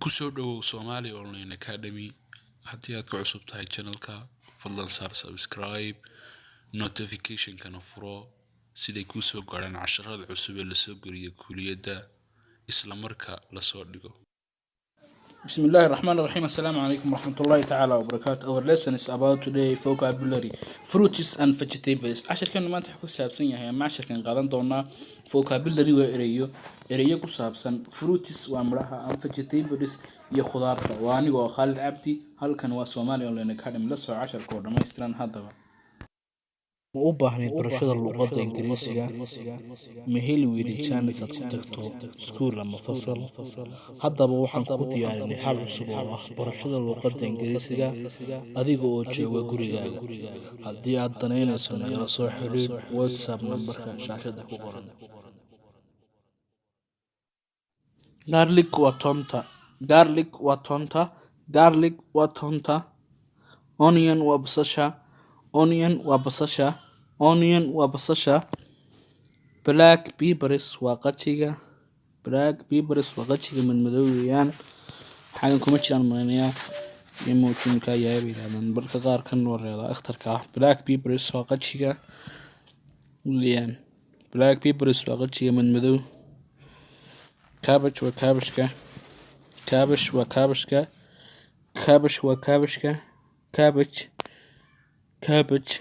kusoo dhawow Somali Online Academy haddii aad ku cusub tahay channelka fadlan saar subscribe notification kana furo siday ku soo gaaraan casharrada cusub ee la soo geliyo kuuliyada isla marka la soo dhigo. بسم الله الرحمن الرحيم. السلام عليكم ورحمة الله تعالى وبركاته. Our lesson is about today vocabulary, fruits and vegetables. عشر كان ما تحكوا سابسين يا هي معشر كان قادن دونا vocabulary وإريو إريو كسابسن fruits وأمرها and vegetables يا خضار واني وخالد عبدي هل كان وسومالي أونلاين أكاديمي لسه 10 كورة ما يسترن هذا ma u baahnayd barashada luuqada Ingriiska ma heli weyday chance aad ku tagto school ama fasal haddaba waxaan ku diyaarinay hal cusub oo ah barashada luuqada Ingriiska adiga oo jooga gurigaaga haddii aad danaynayso nagala soo xiriir WhatsApp numberka shaashada ku qoran. garlic waa tonta garlic waa tonta garlic waa tonta onion waa basasha onion waa basasha onion waa basasha black peppers waa qajiga black peppers waa qajiga madmadow weeyaan xagan kuma jiraan maanaya emotionka yahay biladan barka qaar kan wareeda akhtarka ah black peppers waa qajiga weeyaan black peppers waa qajiga madmadow cabbage waa cabbage-ka cabbage waa cabbage-ka cabbage waa cabbage-ka cabbage cabbage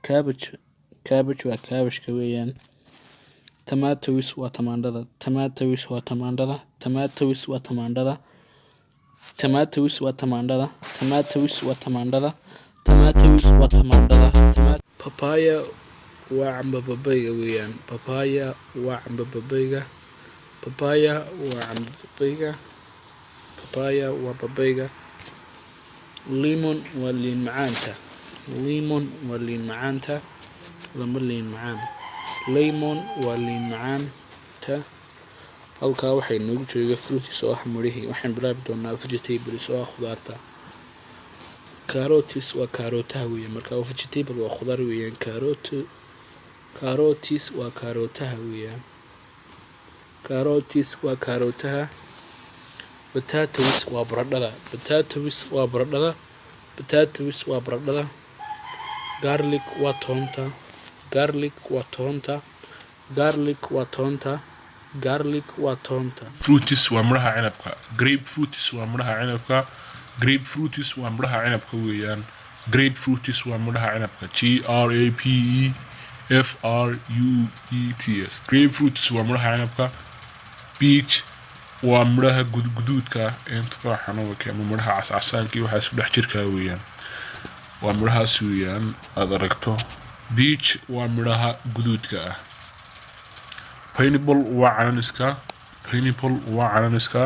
cabbage cabbage waa cabbage-ka weeyaan tomatoes waa tamaandhada tomatoes waa tamaandhada tomatoes waa tamaandhada tomatoes waa tamaandhada tomatoes waa tamaandhada tomatoes waa tamaandhada papaya waa camba babayga weeyaan papaya waa camba babayga papaya waa camba babayga papaya waa babayga lemon waa liin macaanta lemon waa liin macaanta lama liin macaan lemon waa liin macaanta halkaa waxay noogu jooga fruits oo ah midhihii waxaan bilaabi doonaa vegetables oo ah khudaarta carrots waa karootaha weeyaan marka vegetable waa khudaar weeyaan carrots waa karootaha weeyaan carrots waa karootaha potatoes waa baradhada potatoes waa baradhada potatoes waa baradhada garlic waa toonta garlic waa toonta garlic waa toonta garlic waa toonta Fruits waa midhaha cinabka grape fruits waa midhaha cinabka grape fruits waa midhaha cinabka weeyaan grape fruits waa midhaha cinabka GRAPE grape fruits waa midhaha cinabka peach waa midhaha guduudka ee tufaaxana ama midhaha cascasaankii waxa isku dhex jirka weeyaan waa midhahaas weeyaan aad aragto peach waa midhaha guduudka ah pineapple waa cananiska pineapple waa cananiska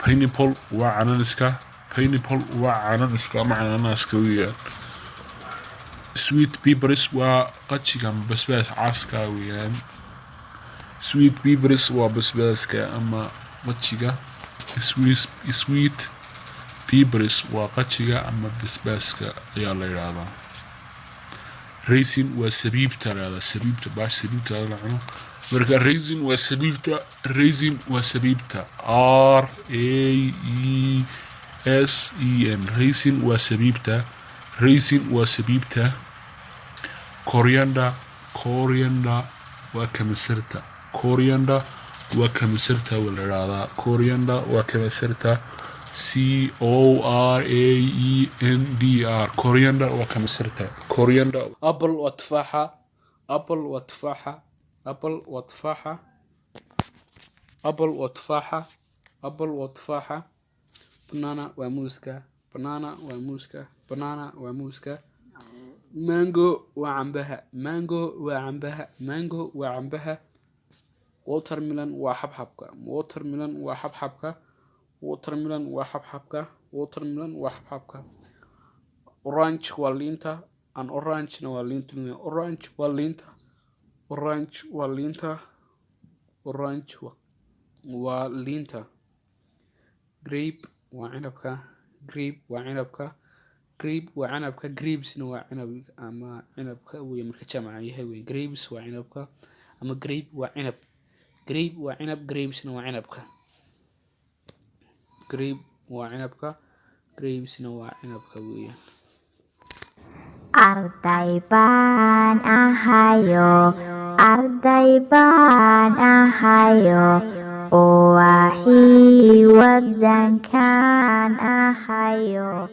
pineapple waa cananiska pineapple waa cananiska ama cananaaska weeyaan sweet peppers waa qajiga basbaas caaska weeyaan sweet peppers waa basbaaska ama qajiga sweet peppers waa qajiga ama basbaaska ayaa la yiraahdaa raisin waa sabiibta la sabiibta baash sabiibta la cuno marka raisin waa sabiibta RAISIN raisin waa sabiibta coriander waa kamasarta coriander waa kamasarta wala yiraahdaa coriander waa kamasarta CORAENDR coriander waa kamasarta coriander apple waa tufaaxa apple waa tufaaxa apple waa tufaaxa apple waa tufaaxa apple waa tufaaxa banana waa muuska banana waa muuska banana waa muuska mango waa cambaha mango waa cambaha mango waa cambaha watermelon waa xabxabka watermelon waa xabxabka watermelon waa xabxabka watermelon waa xabxabka orange waa liinta an orange na waa liinta orange waa liinta orange waa liinta orange waa liinta grape waa cinabka grape waa cinabka grape waa cinabka grapes na waa cinab ama cinabka weey marka jamaca yahay weey grapes waa cinabka ama grape waa cinab grape waa cinab grapes na waa cinabka grape وعنبك grapesna waa cinabka weeyaan arday baan ahayo oo waxii wadankan ahayo